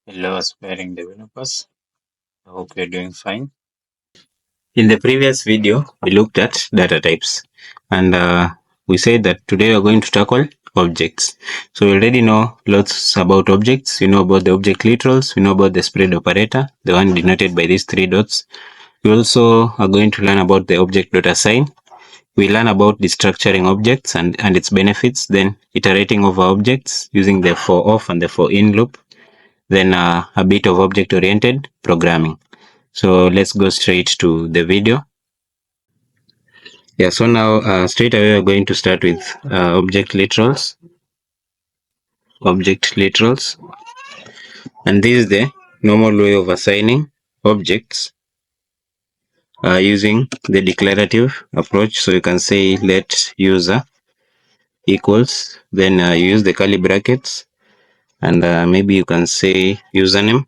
Hello, aspiring developers. I hope you're doing fine. In the previous video, we looked at data types and we said that today we're going to tackle objects. So we already know lots about objects. We know about the object literals. We know about the spread operator, the one denoted by these three dots. We also are going to learn about the object.assign. We learn about destructuring objects and its benefits, then iterating over objects using the for off and the for in loop, then a bit of object-oriented programming. So let's go straight to the video. Yeah, so now straight away we're going to start with object literals. And this is the normal way of assigning objects using the declarative approach. So you can say let user equals, then you use the curly brackets, and maybe you can say username,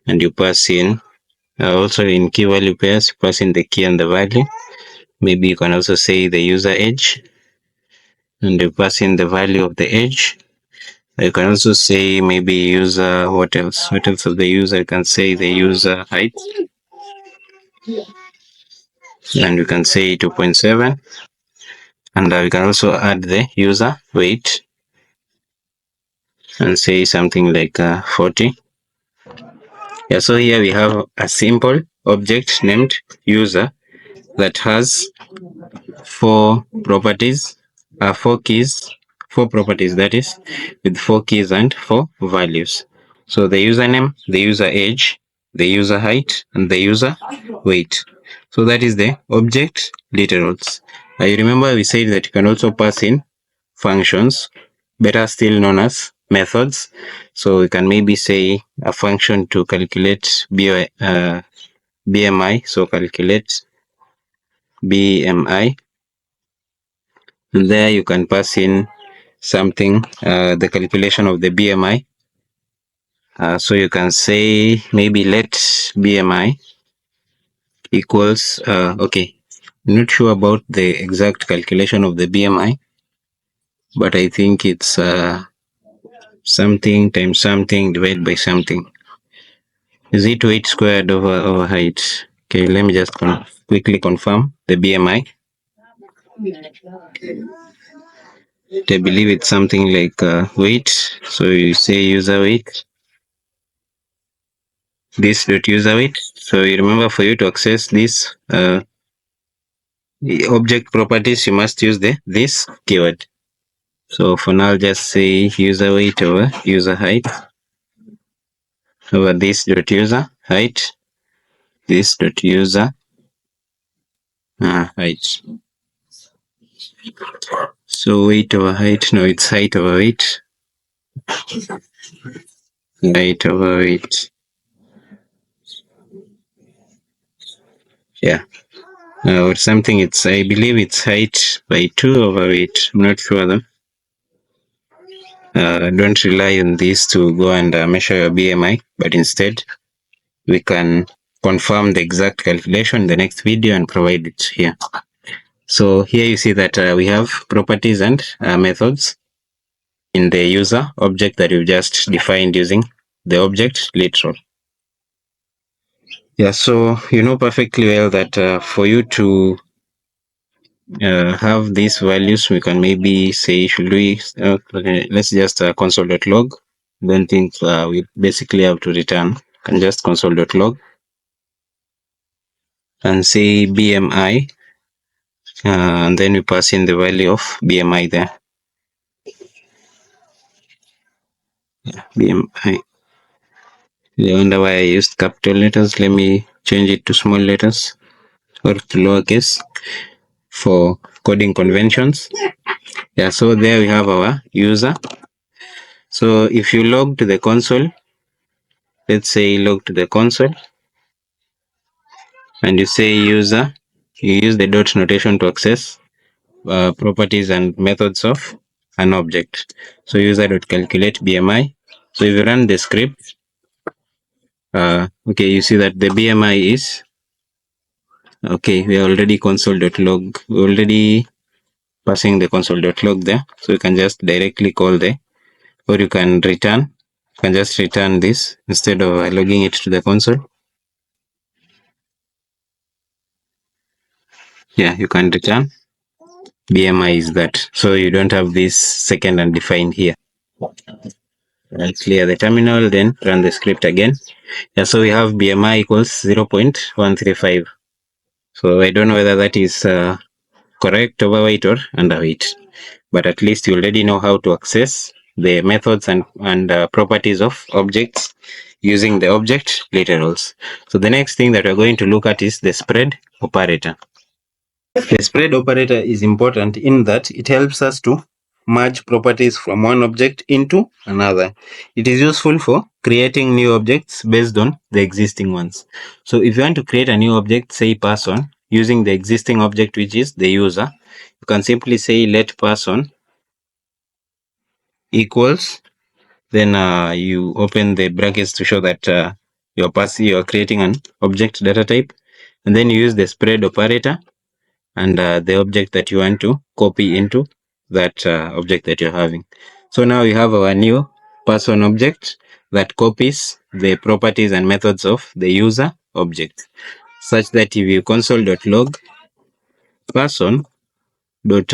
and you pass in also in key value pairs, you pass in the key and the value. Maybe you can also say the user age, and you pass in the value of the age. You can also say maybe user, what else of the user? You can say the user height, and you can say 2.7, and we can also add the user weight and say something like 40. Yeah, so here we have a simple object named user that has four properties, four properties, that is, with 4 keys and 4 values. So the username, the user age, the user height, and the user weight. So that is the object literals. You remember we said that you can also pass in functions, better still known as methods. So we can maybe say a function to calculate BMI. So calculate BMI. And there you can pass in something, the calculation of the BMI. So you can say maybe let BMI equals, okay, I'm not sure about the exact calculation of the BMI, but I think it's something times something divided by something. Is it weight squared over height? Okay, let me just quickly confirm the BMI. I believe it's something like weight. So you say user weight, this dot user weight. So you remember, for you to access this object properties, you must use this keyword. So for now, just say user weight over user height over this dot user height, this dot user height. So weight over height, no, it's height over weight, height over weight. Yeah, or something. It's, I believe it's height by 2 over weight. I'm not sure though. Don't rely on this to go and measure your BMI, but instead we can confirm the exact calculation in the next video and provide it here. So here you see that we have properties and methods in the user object that we've just defined using the object literal. Yeah, so you know perfectly well that for you to have these values, we can maybe say, should we, let's just console.log. Don't think we basically have to return. Can just console.log and say BMI, and then we pass in the value of BMI there. Yeah, BMI. I wonder why I used capital letters. Let me change it to small letters or to lowercase for coding conventions. Yeah, so there we have our user. So if you log to the console, let's say log to the console, and you say user, you use the dot notation to access properties and methods of an object. So user.calculate BMI. So if you run the script, okay, you see that the BMI is, okay, we are already console.log, we're already passing the console.log there. So you can just directly call or you can return can just return this instead of logging it to the console. Yeah, you can return BMI is that. So you don't have this second undefined here. Right, clear the terminal, then run the script again. Yeah, so we have BMI equals 0.135. So I don't know whether that is correct, overweight, or underweight, but at least you already know how to access the methods and properties of objects using the object literals. So the next thing that we're going to look at is the spread operator. The spread operator is important in that it helps us to merge properties from one object into another. It is useful for creating new objects based on the existing ones. So if you want to create a new object, say person, using the existing object which is the user, you can simply say let person equals, then you open the brackets to show that you're creating an object data type, and then you use the spread operator and the object that you want to copy into that object that you're having. So now we have our new person object that copies the properties and methods of the user object, such that if you console.log person dot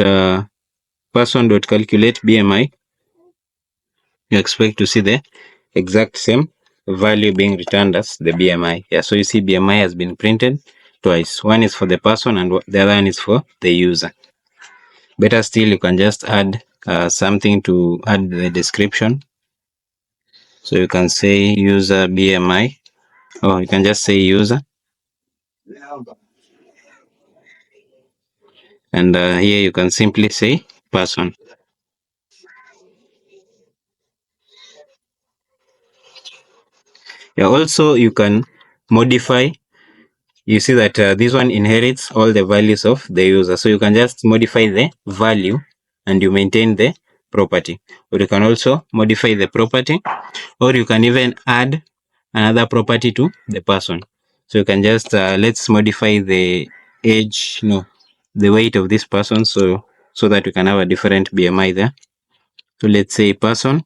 calculate BMI, you expect to see the exact same value being returned as the BMI. Yeah, so you see BMI has been printed twice. One is for the person and the other one is for the user. Better still, you can just add something to add the description. So you can say user BMI, or you can just say user. And here you can simply say person. Yeah, also you can modify. You see that this one inherits all the values of the user. So you can just modify the value and you maintain the property. Or you can also modify the property, or you can even add another property to the person. So you can just let's modify the age, no, the weight of this person, so that we can have a different BMI there. So let's say person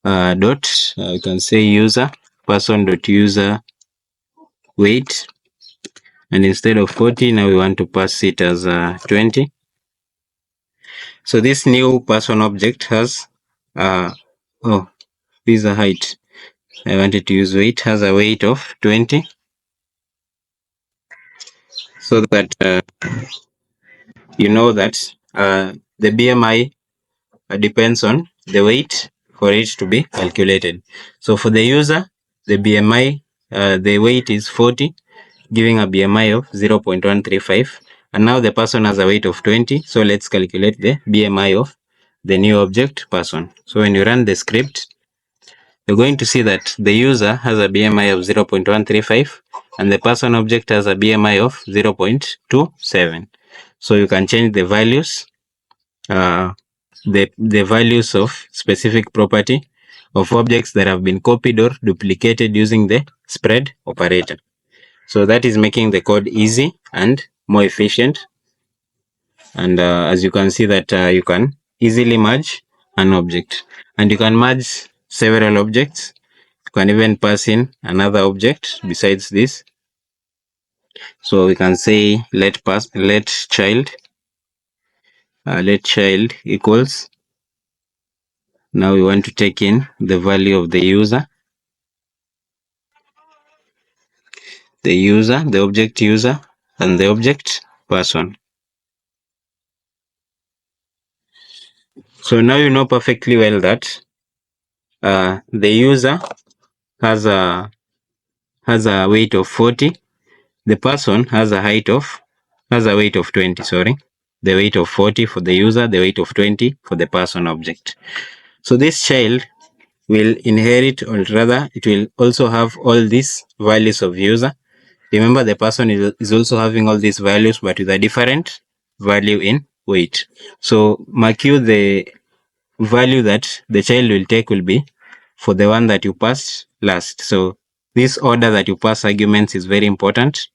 dot you can say user person dot user weight, and instead of 40 now we want to pass it as 20. So this new person object has oh, this is a height. I wanted to use weight, has a weight of 20, so that you know that the BMI depends on the weight for it to be calculated. So for the user, the BMI, the weight is 40, giving a BMI of 0.135. And now the person has a weight of 20. So let's calculate the BMI of the new object person. So when you run the script, you're going to see that the user has a BMI of 0.135 and the person object has a BMI of 0.27. So you can change the values, the values of specific property of objects that have been copied or duplicated using the spread operator. So that is making the code easy and more efficient. And as you can see that you can easily merge an object, and you can merge several objects. You can even pass in another object besides this. So we can say let child equals. Now we want to take in the value of the user, the object user, and the object person. So now you know perfectly well that the user has a weight of 40. The person has a weight of 20. Sorry, the weight of 40 for the user, the weight of 20 for the person object. So this child will inherit, or rather, it will also have all these values of user. Remember, the person is also having all these values, but with a different value in weight. So mark you the value that the child will take will be for the one that you passed last. So this order that you pass arguments is very important,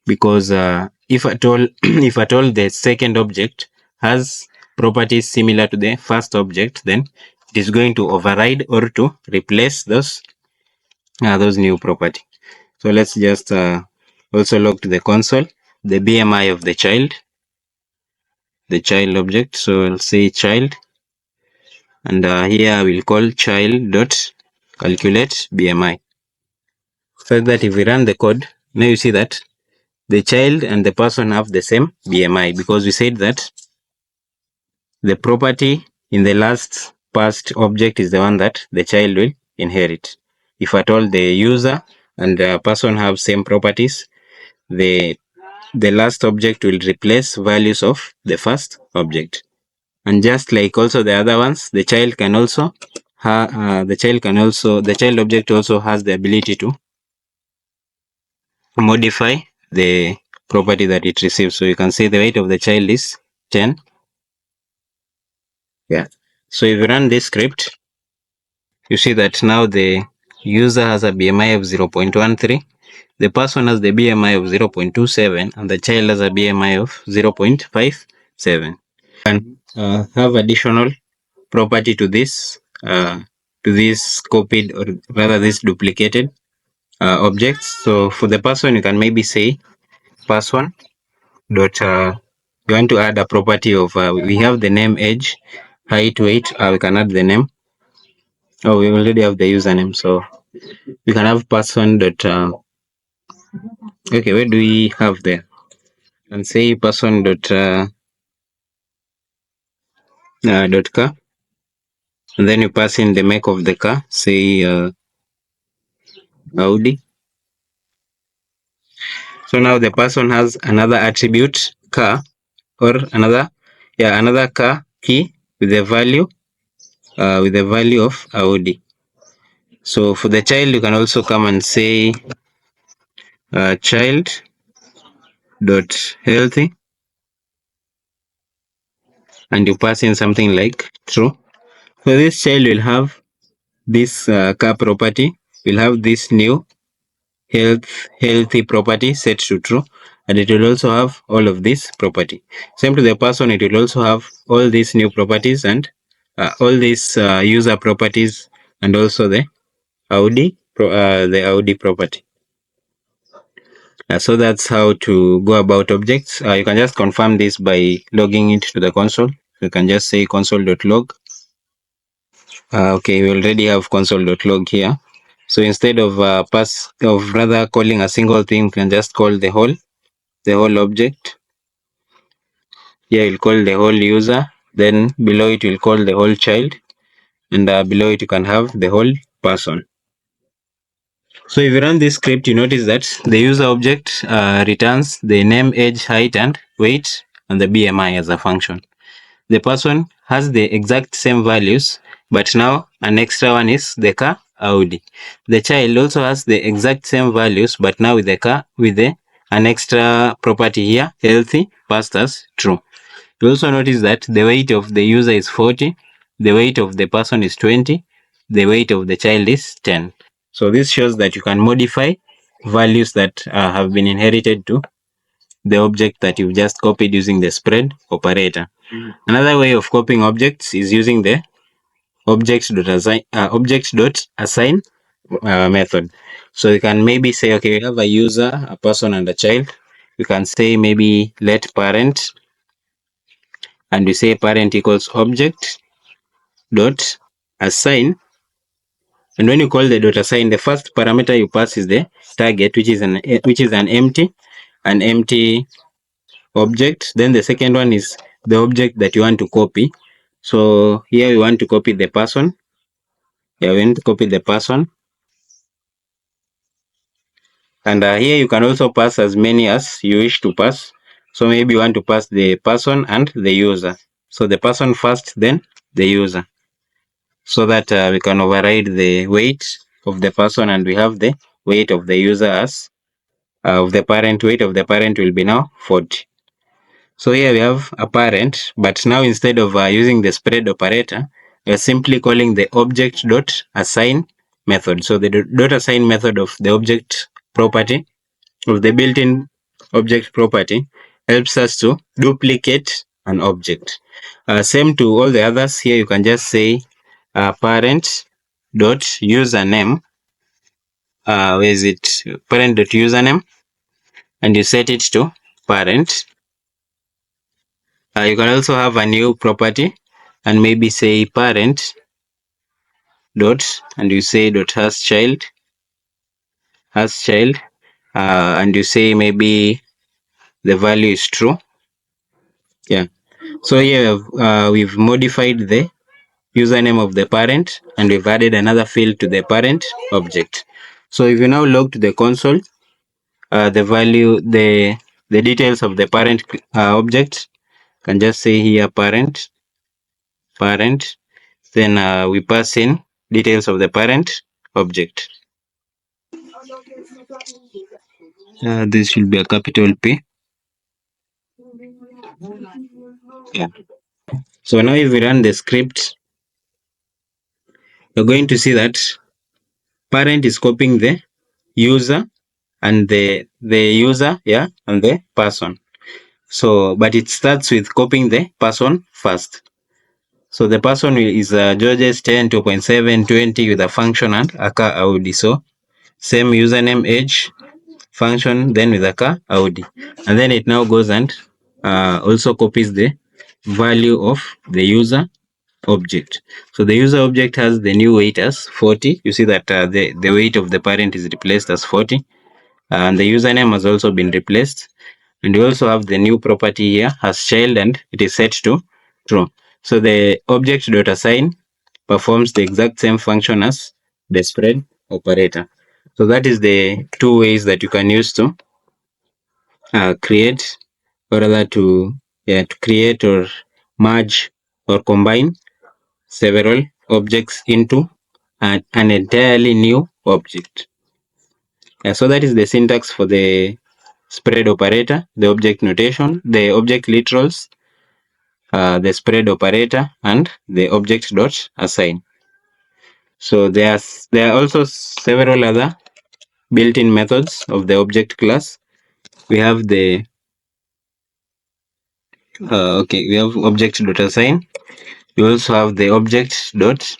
because if at all if at all the second object has properties similar to the first object, then it is going to override or to replace those new property. So let's just also log to the console the BMI of the child object. So I'll say child, and here I will call child dot calculate BMI. So that if we run the code, now you see that the child and the person have the same BMI, because we said that the property in the last passed object is the one that the child will inherit. If at all the user and the person have same properties, the last object will replace values of the first object. And just like also the other ones, the child object also has the ability to modify the property that it receives. So you can say the weight of the child is 10. Yeah. So if you run this script, you see that now the user has a BMI of 0.13, the person has the BMI of 0.27, and the child has a BMI of 0.57. And have additional property to this copied, or rather this duplicated objects. So for the person, you can maybe say person dot you want to add a property of we have the name, age, height, weight. We can add the name. Oh, we already have the username, so we can have person dot okay, where do we have there? And say person dot dot car, and then you pass in the make of the car, say Audi. So now the person has another attribute car, or another car key with the value of Audi. So for the child, you can also come and say child dot healthy, and you pass in something like true. So this child will have this car property, will have this new healthy property set to true, and it will also have all of this property. Same to the person, it will also have all these new properties and all these user properties, and also the Audi property. So that's how to go about objects. You can just confirm this by logging into the console. You can just say console.log. Okay, we already have console.log here. So instead of calling a single thing, you can just call the whole object. Here you'll call the whole user. Then below it you'll call the whole child, and below it you can have the whole person. So if you run this script, you notice that the user object returns the name, age, height, and weight, and the BMI as a function. The person has the exact same values, but now an extra one is the car Audi. The child also has the exact same values, but now with the car an extra property here, healthy, passed as true. You also notice that the weight of the user is 40, the weight of the person is 20, the weight of the child is 10. So this shows that you can modify values that have been inherited to the object that you've just copied using the spread operator. Another way of copying objects is using the objects.assign method. So you can maybe say, okay, we have a user, a person, and a child. You can say maybe let parent, and we say parent equals object dot assign. And when you call the dot assign, the first parameter you pass is the target, which is an empty object. Then the second one is the object that you want to copy. So here we want to copy the person. Yeah, we want to copy the person. And here you can also pass as many as you wish to pass. So maybe you want to pass the person and the user. So the person first, then the user, so that we can override the weight of the person, and we have the weight of the user as of the parent. Weight of the parent will be now 40. So here we have a parent, but now instead of using the spread operator, we are simply calling the object.assign method. So the dot assign method of the object property, of the built-in object property, helps us to duplicate an object. Same to all the others. Here you can just say parent dot username. Where is it? Parent dot username, and you set it to parent. You can also have a new property and maybe say parent dot, and you say dot has child, and you say maybe the value is true. Yeah. So here we've modified the username of the parent, and we've added another field to the parent object. So if you now log to the console, the value, the details of the parent object can just say here parent, then we pass in details of the parent object. This should be a capital P. Yeah. So now if we run the script, you're going to see that parent is copying the user and the user, yeah, and the person. So, but it starts with copying the person first. So the person is Georges 10, 2.7, 20 with a function and a car Audi. So same username, age, function, then with a car Audi. And then it now goes and also copies the value of the user object. So the user object has the new weight as 40. You see that the weight of the parent is replaced as 40. And the username has also been replaced. And you also have the new property here as child, and it is set to true. So the object.assign performs the exact same function as the spread operator. So that is the two ways that you can use to create, or rather to create or merge or combine several objects into an entirely new object. So that is the syntax for the spread operator, the object notation, the object literals, the spread operator, and the object dot assign. So there are also several other built-in methods of the object class. We have the we have object dot assign. We also have the object dot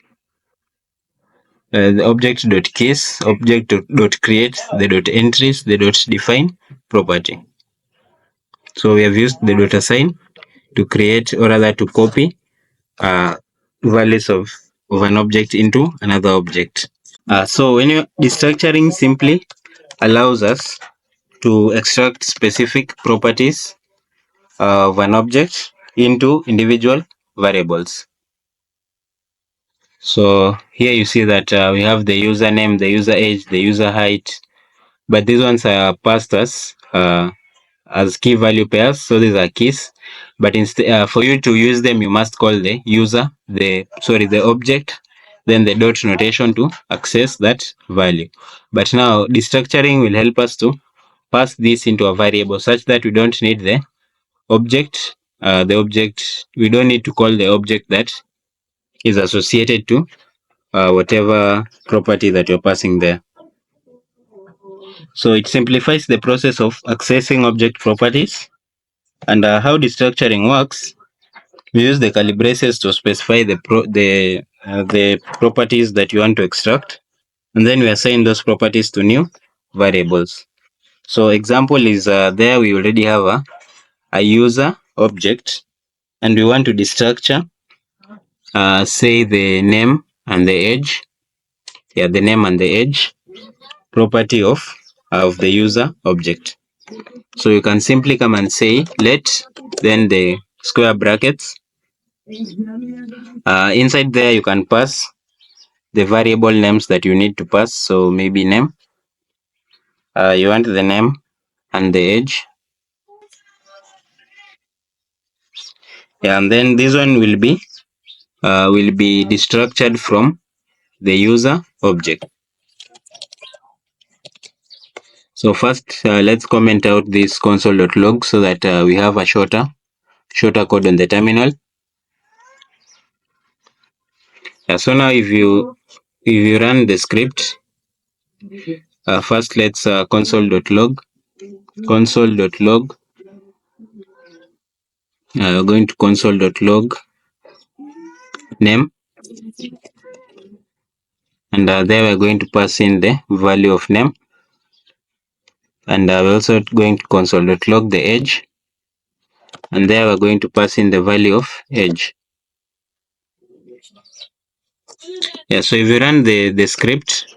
case, object dot create, the dot entries, the dot define property. So we have used the dot assign to create, or rather to copy values of an object into another object. So when you destructuring simply allows us to extract specific properties of an object into individual variables. So here you see that we have the username, the user age, the user height, but these ones are passed as key value pairs, so these are keys. But instead, for you to use them, you must call the user, the object, then the dot notation to access that value. But now destructuring will help us to pass this into a variable such that we don't need the object. We don't need to call the object that is associated to whatever property that you're passing there. So it simplifies the process of accessing object properties. And how destructuring works, we use the calibraces to specify the properties that you want to extract, and then we assign those properties to new variables. So example is there we already have a user object, and we want to destructure say the name and the age. Yeah, the name and the age property of the user object. So you can simply come and say let, then the square brackets. Inside there you can pass the variable names that you need to pass. So maybe name, you want the name and the age. Yeah, and then this one will be destructured from the user object. So first, let's comment out this console.log so that we have a shorter code on the terminal. So now if you run the script, first let's console.log. We're going to console.log name. and there we're going to pass in the value of name, and we're also going to console.log the age, and there we're going to pass in the value of age. Yeah, so if you run the script,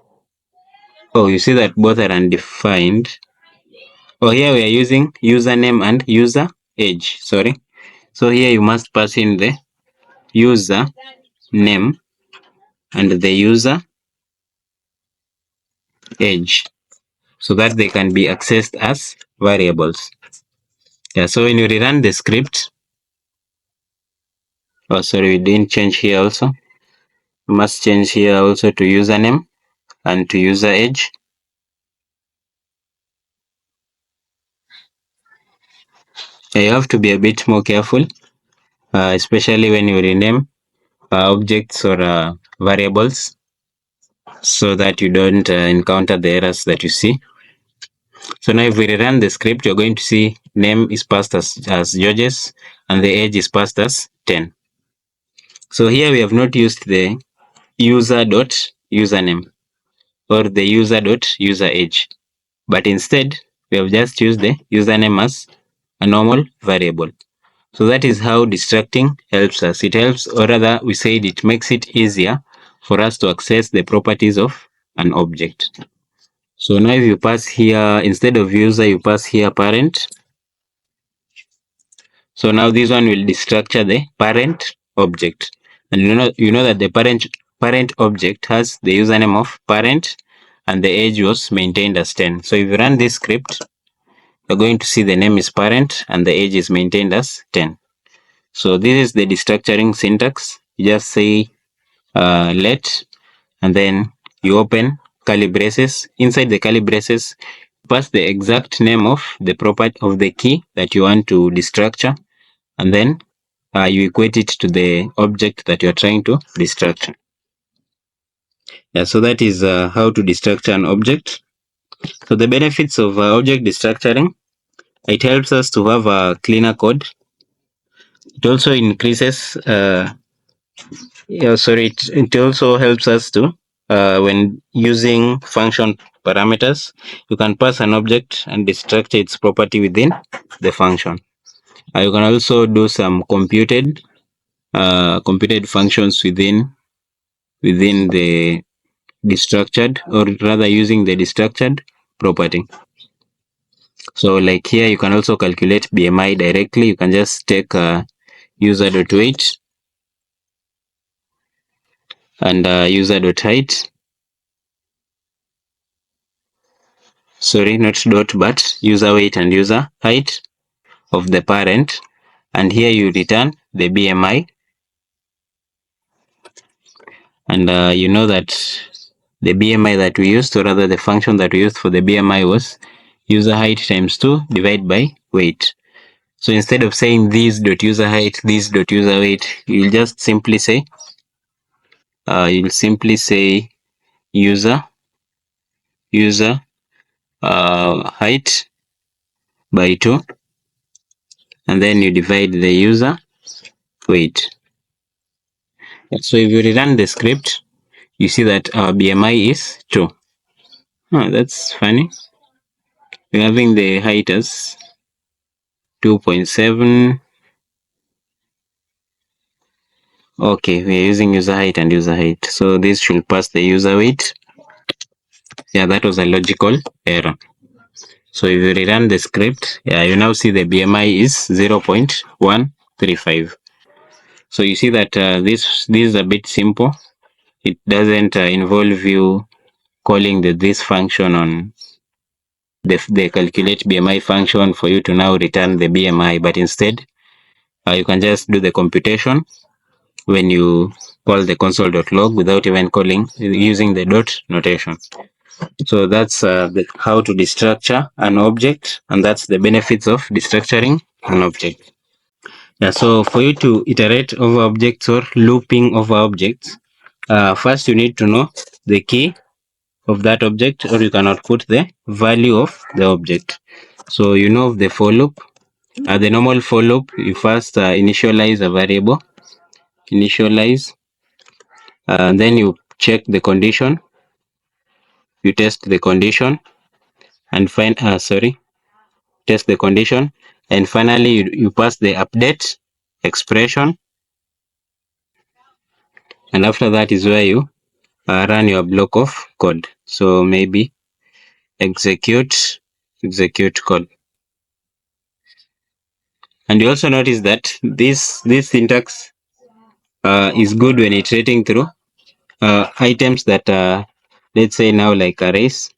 oh, you see that both are undefined. Oh, here we are using username and user age. Sorry. So here you must pass in the user name and the user age so that they can be accessed as variables. Yeah, so when you rerun the script, oh, sorry, we didn't change here also. You must change here also to username and to user age. Yeah, you have to be a bit more careful, especially when you rename objects or variables, so that you don't encounter the errors that you see. So now if we rerun the script, you're going to see name is passed as Georges and the age is passed as 10. So here we have not used the user.username or the user.user age, but instead we have just used the username as a normal variable. So that is how destructing helps us. It helps, or rather we said it makes it easier for us to access the properties of an object. So now if you pass here, instead of user, you pass here parent. So now this one will destructure the parent object. And you know that the parent object has the username of parent and the age was maintained as 10. So if you run this script, you're going to see the name is parent and the age is maintained as 10. So this is the destructuring syntax. You just say let, and then you open curly braces. Inside the curly braces, pass the exact name of the property of the key that you want to destructure, and then you equate it to the object that you're trying to destructure. Yeah, so that is how to destructure an object. So the benefits of object destructuring, it helps us to have a cleaner code. It also increases it also helps us to when using function parameters, you can pass an object and destruct its property within the function. You can also do some computed functions within the destructured, or rather using the destructured property. So like here you can also calculate BMI directly. You can just take user.weight and user.height. Sorry, not dot, but user weight and user height of the parent, and here you return the BMI, and you know that the BMI that we used, or rather the function that we used for the BMI, was user height times 2 divided by weight. So instead of saying this dot user height, this dot user weight, you'll just simply say user height by 2, and then you divide the user weight. So if you rerun the script, you see that our BMI is 2. Oh, that's funny. We're having the height as 2.7. Okay, we're using user height and user height. So this should pass the user weight. Yeah, that was a logical error. So if you rerun the script, yeah, you now see the BMI is 0.135. So you see that this is a bit simple. It doesn't involve you calling this function on the calculate BMI function for you to now return the BMI, but instead you can just do the computation when you call the console.log without even using the dot notation. So that's how to destructure an object, and that's the benefits of destructuring an object. Yeah, so for you to iterate over objects or looping over objects, first you need to know the key of that object, or you can output the value of the object. So you know the for loop. The normal for loop, you first initialize a variable, and then you check the condition you test the condition and test the condition, and finally you pass the update expression, and after that is where you run your block of code. So maybe execute code. And you also notice that this syntax is good when iterating through items that let's say now like arrays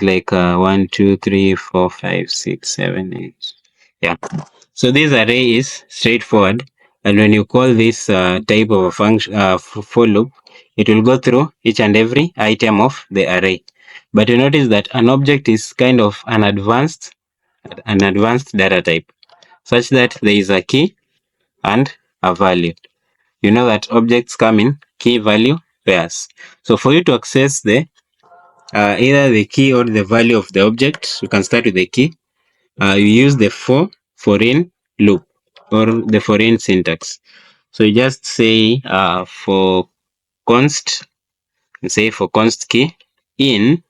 like 1 2 3 4 5 6 7 8. Yeah, so this array is straightforward, and when you call this type of a function for loop, it will go through each and every item of the array. But you notice that an object is kind of an advanced data type, such that there is a key and a value. You know that objects come in key value pairs. So for you to access the either the key or the value of the object, you can start with the key. You use the for in loop or the for in syntax. So you just say for const, for const key in.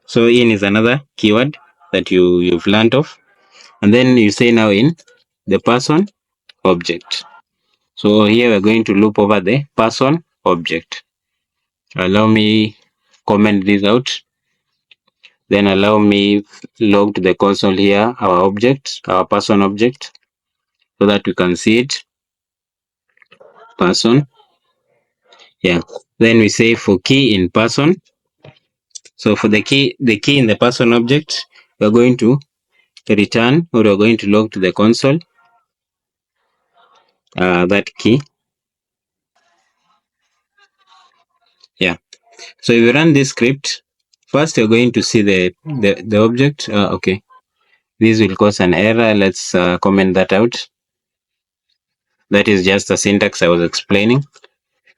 So in is another keyword that you've learned of, and then you say now in the person object. So here we're going to loop over the person object. Allow me comment this out. Then allow me log to the console here our object, our person object, so that we can see it. Person. Yeah. Then we say for key in person. So for the key in the person object, we're going to return, or we're going to log to the console that key. Yeah. So if you run this script, first you're going to see the object. Okay. This will cause an error. Let's comment that out. That is just the syntax I was explaining.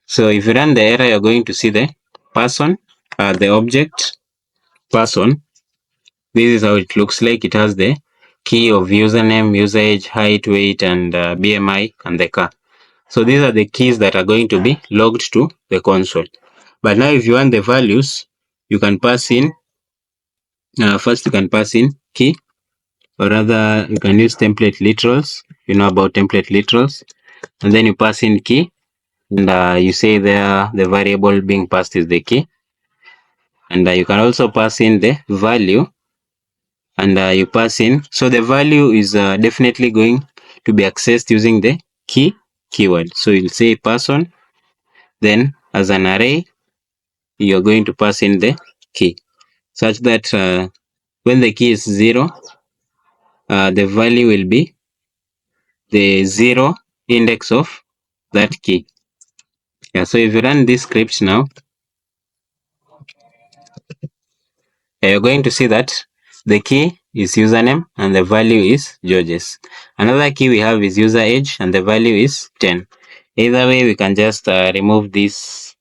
So if you run the error, you're going to see the person, the object person. This is how it looks like. It has the key of username, user age, height, weight, and BMI, and the car. So these are the keys that are going to be logged to the console. But now if you want the values, you can pass in, first you can pass in key, or rather you can use template literals. You know about template literals. And then you pass in key, and you say there the variable being passed is the key. And you can also pass in the value, and you pass in. So the value is definitely going to be accessed using the key keyword. So you'll say person, then as an array, you're going to pass in the key, such that when the key is 0, the value will be the 0 index of that key. Yeah, so if you run this script now, you're going to see that the key is username and the value is Georges. Another key we have is user age and the value is 10. Either way, we can just remove this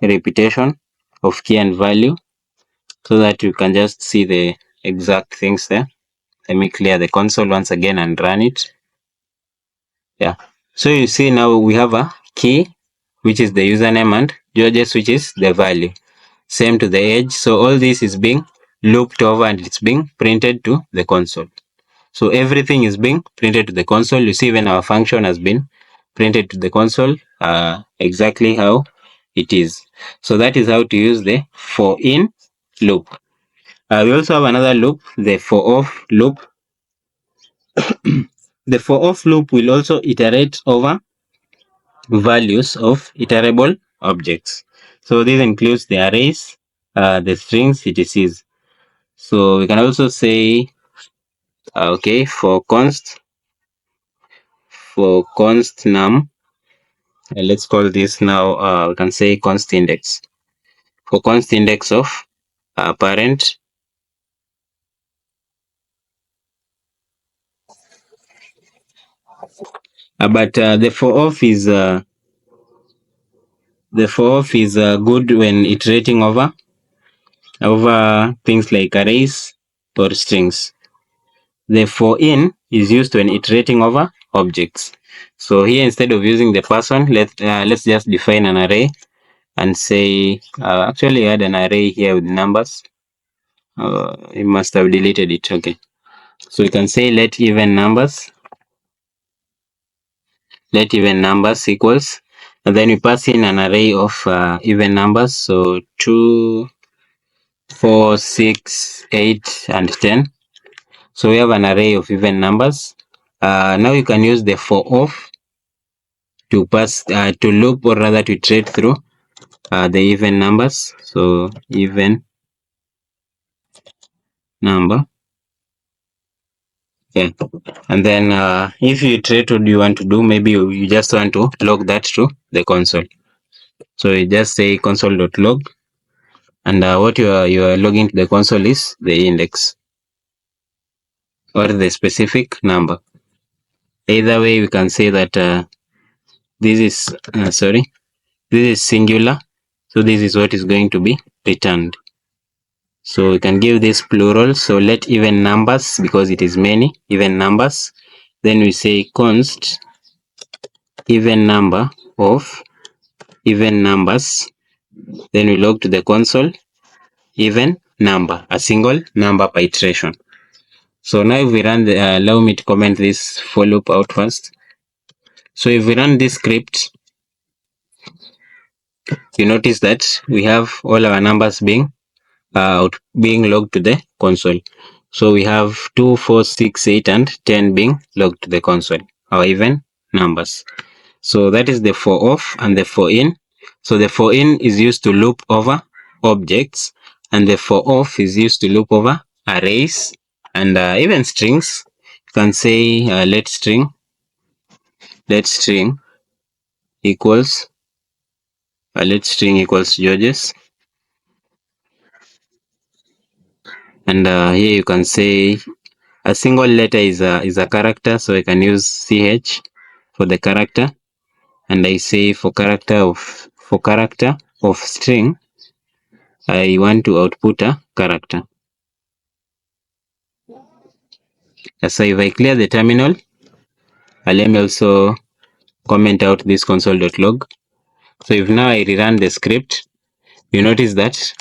repetition of key and value so that you can just see the exact things there. Let me clear the console once again and run it. Yeah. So you see now we have a key, which is the username, and Georges, which is the value. Same to the age. So all this is being looped over and it's being printed to the console. So everything is being printed to the console. You see when our function has been printed to the console exactly how it is. So that is how to use the for in loop. We also have another loop, the for off loop. The for off loop will also iterate over values of iterable objects. So this includes the arrays, the strings, etc. So we can also say, okay, for const num, let's call this now, we can say const index. For const index of parent, but the for off is good when iterating over things like arrays or strings. The for in is used when iterating over objects. So here, instead of using the person, let's just define an array, and say, actually I had an array here with numbers. You must have deleted it. Okay. So we can say let even numbers equals, and then we pass in an array of even numbers. So 2, 4, 6, 8, and 10. So we have an array of even numbers. Now you can use the for of to pass to loop, or rather to iterate through the even numbers. So even number. Yeah. And then if you iterate, what you want to do, maybe you just want to log that to the console. So you just say console.log, and what you are logging to the console is the index or the specific number. Either way, we can say that this is this is singular, so this is what is going to be returned. So we can give this plural, so let even numbers, because it is many even numbers. Then we say const even number of even numbers. Then we log to the console even number, a single number per iteration. So now if we run the, allow me to comment this for loop out first. So if we run this script, you notice that we have all our numbers being logged to the console. So we have 2, 4, 6, 8, and 10 being logged to the console, our even numbers. So that is the for of and the for in. So the for in is used to loop over objects, and the for of is used to loop over arrays and even strings. You can say let string equals Georges, and here you can say a single letter is a character, so I can use ch for the character, and I say for character of string, I want to output a character. So if I clear the terminal, let me also comment out this console.log. So if now I rerun the script, you notice that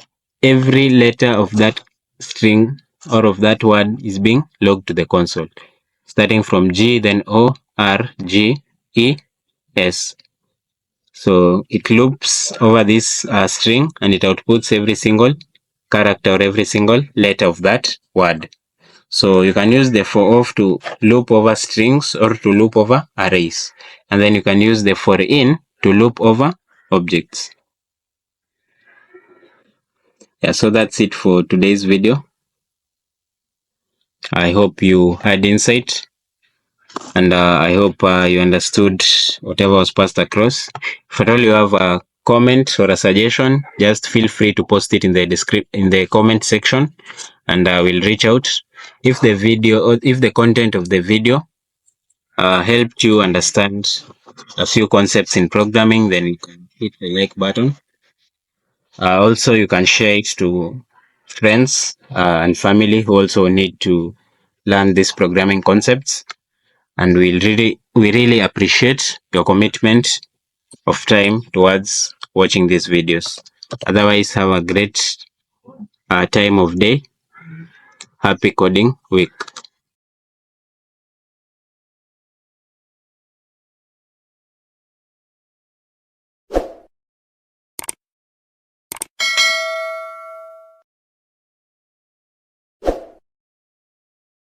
every letter of that string or of that word is being logged to the console, starting from G, then O, R, G, E, S. So it loops over this string, and it outputs every single character or every single letter of that word. So you can use the for of to loop over strings or to loop over arrays. And then you can use the for in to loop over objects. Yeah, so that's it for today's video. I hope you had insight, and I hope you understood whatever was passed across. If at all you have a comment or a suggestion, just feel free to post it in the comment section, and I will reach out. If the content of the video helped you understand a few concepts in programming, then you can hit the like button. Also, you can share it to friends and family who also need to learn these programming concepts. And we really appreciate your commitment of time towards watching these videos. Otherwise, have a great time of day. Happy coding week.